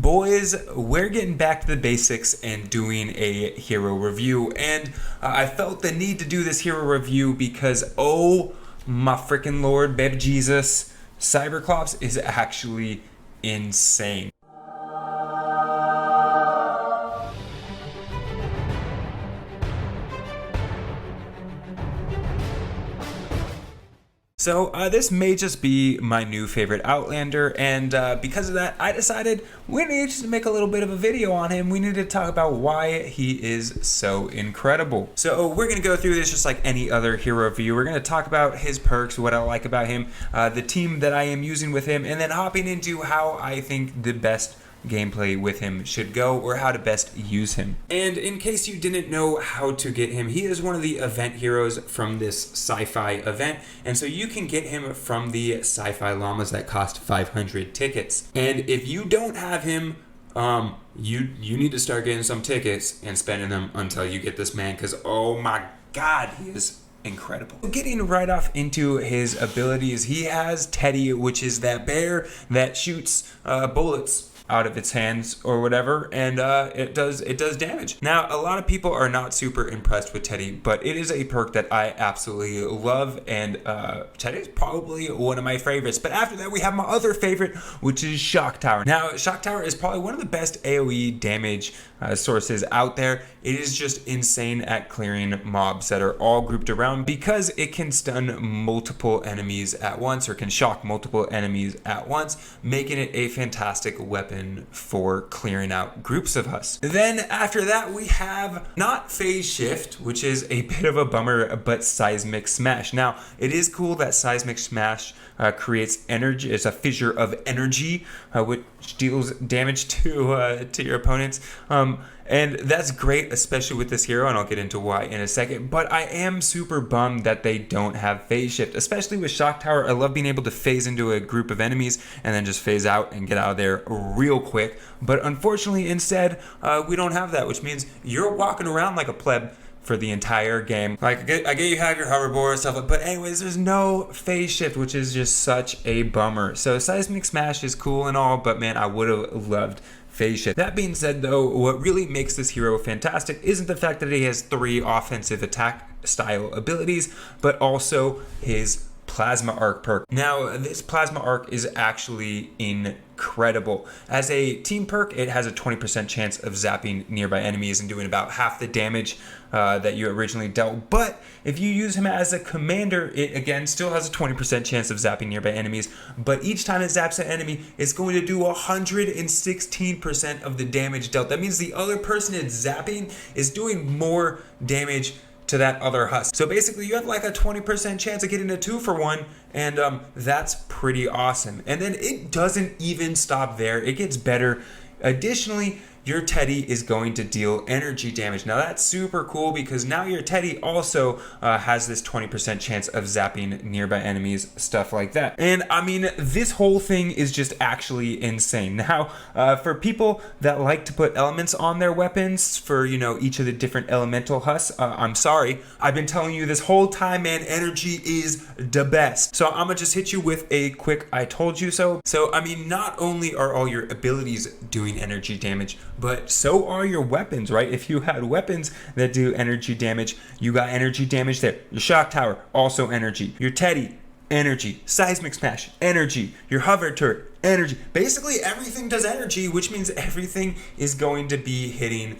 boys, we're getting back to the basics and doing a hero review. And I felt the need to do this hero review because, oh my freaking lord, baby Jesus, CYBERCLOPS is actually insane. So this may just be my new favorite Outlander, and because of that, I decided we needed to make a little bit of a video on him. We need to talk about why he is so incredible. So we're going to go through this just like any other hero review. We're going to talk about his perks, what I like about him, the team that I am using with him, and then hopping into how I think the best gameplay with him should go, or how to best use him. And in case you didn't know how to get him, he is one of the event heroes from this sci-fi event, and so you can get him from the sci-fi llamas that cost 500 tickets. And if you don't have him, you need to start getting some tickets and spending them until you get this man, because oh my god, he is incredible. Getting right off into his abilities, he has Teddy, which is that bear that shoots bullets out of its hands or whatever, and it does damage. Now, a lot of people are not super impressed with Teddy, but it is a perk that I absolutely love, and Teddy is probably one of my favorites. But after that, we have my other favorite, which is Shock Tower. Now, Shock Tower is probably one of the best AoE damage sources out there. It is just insane at clearing mobs that are all grouped around, because it can stun multiple enemies at once, or can shock multiple enemies at once, making it a fantastic weapon for clearing out groups of us. Then after that, we have not Phase Shift, which is a bit of a bummer, but Seismic Smash. Now, it is cool that Seismic Smash creates energy. It's a fissure of energy, which deals damage to your opponents. And that's great, especially with this hero, and I'll get into why in a second. But I am super bummed that they don't have Phase Shift, especially with Shock Tower. I love being able to phase into a group of enemies and then just phase out and get out of there real quick. But unfortunately, instead, we don't have that, which means you're walking around like a pleb for the entire game. Like, I get you have your hoverboard and stuff, but anyways, there's no Phase Shift, which is just such a bummer. So Seismic Smash is cool and all, but man, I would have loved Phase Shift. That being said though, what really makes this hero fantastic isn't the fact that he has 3 offensive attack style abilities, but also his Plasma Arc perk. Now, this Plasma Arc is actually incredible. As a team perk, it has a 20% chance of zapping nearby enemies and doing about half the damage that you originally dealt. But if you use him as a commander, it again still has a 20% chance of zapping nearby enemies. But each time it zaps an enemy, it's going to do 116% of the damage dealt. That means the other person it's zapping is doing more damage to that other husk. So basically you have like a 20% chance of getting a 2-for-1, and that's pretty awesome. And then it doesn't even stop there, it gets better. Additionally, your Teddy is going to deal energy damage. Now that's super cool, because now your Teddy also has this 20% chance of zapping nearby enemies, stuff like that. And I mean, this whole thing is just actually insane. Now, for people that like to put elements on their weapons for, you know, each of the different elemental husks, I'm sorry. I've been telling you this whole time, man, energy is the best. So I'm gonna just hit you with a quick I told you so. So, I mean, not only are all your abilities doing energy damage, but so are your weapons, right? If you had weapons that do energy damage, you got energy damage there. Your Shock Tower, also energy. Your Teddy, energy. Seismic Smash, energy. Your Hover Turret, energy. Basically everything does energy, which means everything is going to be hitting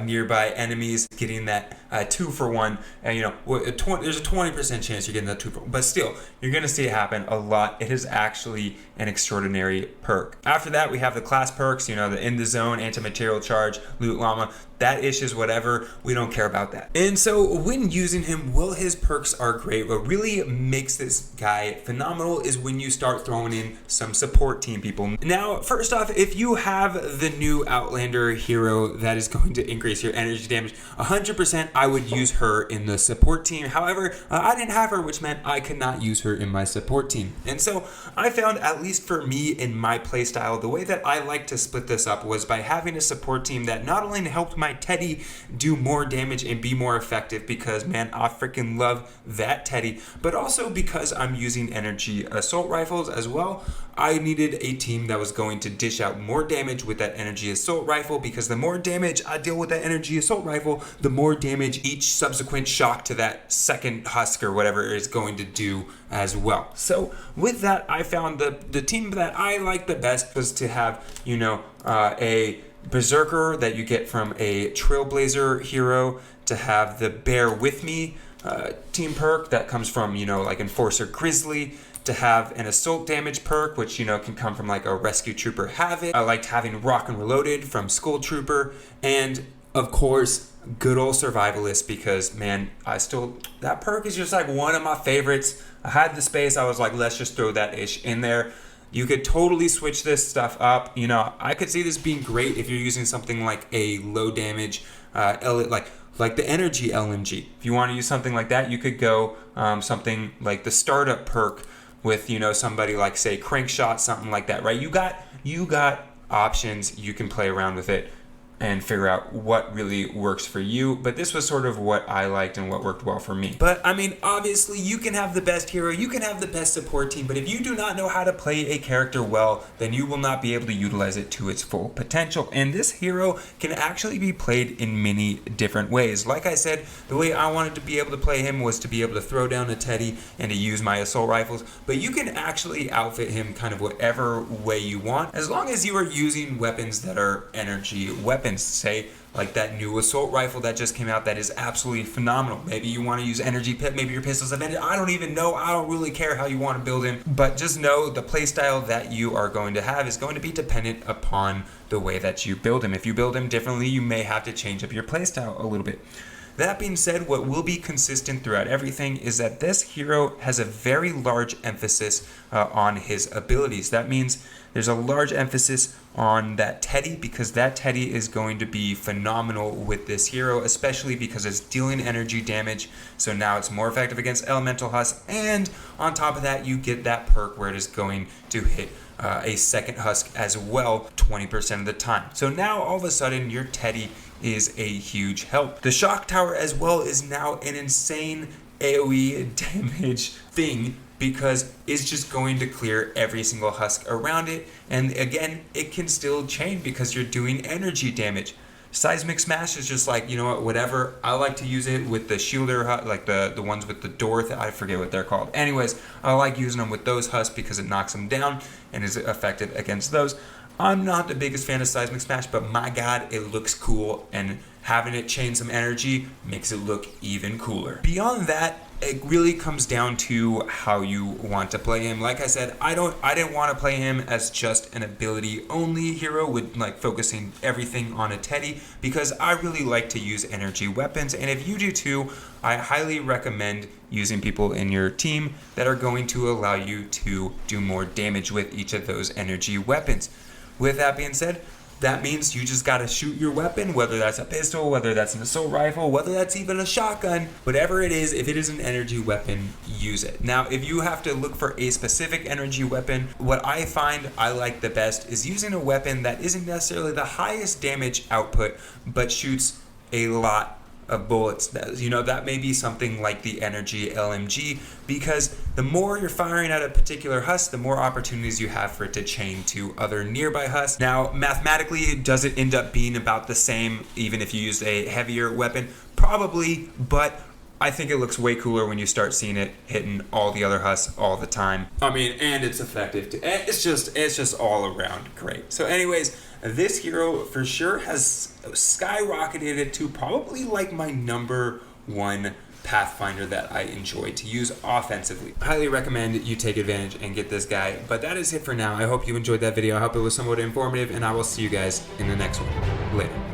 nearby enemies, getting that 2-for-1, and you know, there's a 20% chance you're getting that 2-for-1, but still, you're gonna see it happen a lot. It is actually an extraordinary perk. After that, we have the class perks, you know, the In the Zone, Anti-Material Charge, Loot Llama. That ish is whatever, we don't care about that. And so when using him, well, his perks are great. What really makes this guy phenomenal is when you start throwing in some support team people. Now, first off, if you have the new Outlander hero that is going to increase your energy damage 100%, I would use her in the support team. However, I didn't have her, which meant I could not use her in my support team. And so I found, at least for me in my playstyle, the way that I like to split this up was by having a support team that not only helped my Teddy do more damage and be more effective, because man, I freaking love that Teddy, but also because I'm using energy assault rifles as well, I needed wanted a team that was going to dish out more damage with that energy assault rifle, because the more damage I deal with that energy assault rifle, the more damage each subsequent shock to that second husk or whatever is going to do as well. So with that, I found the team that I liked the best was to have, a Berserker that you get from a Trailblazer hero, to have the Bear With Me team perk that comes from, like Enforcer Grizzly, to have an assault damage perk, which, can come from like a Rescue Trooper Havoc. I liked having Rock and Reloaded from Skull Trooper, and of course, good old Survivalist, because man, that perk is just like one of my favorites. I had the space, I was like, let's just throw that ish in there. You could totally switch this stuff up. I could see this being great if you're using something like a low damage, like the energy LMG. If you want to use something like that, you could go something like the startup perk with, somebody like, say, Crankshot, something like that, right? You got options. You can play around with it and figure out what really works for you. But this was sort of what I liked and what worked well for me. But I mean, obviously you can have the best hero, you can have the best support team, but if you do not know how to play a character well, then you will not be able to utilize it to its full potential. And this hero can actually be played in many different ways. Like I said, the way I wanted to be able to play him was to be able to throw down a Teddy and to use my assault rifles, but you can actually outfit him kind of whatever way you want, as long as you are using weapons that are energy weapons. Say like that new assault rifle that just came out that is absolutely phenomenal. Maybe you want to use energy pit, maybe your pistols have ended. I don't even know. I don't really care how you want to build him, but just know the playstyle that you are going to have is going to be dependent upon the way that you build him. If you build him differently, you may have to change up your playstyle a little bit. That being said, what will be consistent throughout everything is that this hero has a very large emphasis on his abilities. That means there's a large emphasis on that Teddy, because that Teddy is going to be phenomenal with this hero, especially because it's dealing energy damage. So now it's more effective against elemental husk, and on top of that, you get that perk where it is going to hit a second husk as well 20% of the time. So now all of a sudden your Teddy is a huge help. The shock tower as well is now an insane AoE damage thing, because it's just going to clear every single husk around it. And again, it can still chain because you're doing energy damage. Seismic Smash is just like, whatever. I like to use it with the shielder, like the ones with the door, I forget what they're called. Anyways, I like using them with those husks because it knocks them down and is effective against those. I'm not the biggest fan of Seismic Smash, but my God, it looks cool, and having it chain some energy makes it look even cooler. Beyond that, it really comes down to how you want to play him. Like I said, I didn't want to play him as just an ability only hero with like focusing everything on a Teddy, because I really like to use energy weapons, and if you do too, I highly recommend using people in your team that are going to allow you to do more damage with each of those energy weapons. With that being said, that means you just gotta shoot your weapon, whether that's a pistol, whether that's an assault rifle, whether that's even a shotgun, whatever it is, if it is an energy weapon, use it. Now, if you have to look for a specific energy weapon, what I find I like the best is using a weapon that isn't necessarily the highest damage output, but shoots a lot of bullets. That may be something like the energy LMG, because the more you're firing at a particular husk, the more opportunities you have for it to chain to other nearby husks. Now, mathematically, does it end up being about the same even if you use a heavier weapon? Probably, but I think it looks way cooler when you start seeing it hitting all the other husks all the time. I mean, and it's effective too. It's just all around great. So anyways, this hero for sure has skyrocketed it to probably like my number one Pathfinder that I enjoy to use offensively. Highly recommend you take advantage and get this guy. But that is it for now. I hope you enjoyed that video. I hope it was somewhat informative, and I will see you guys in the next one. Later.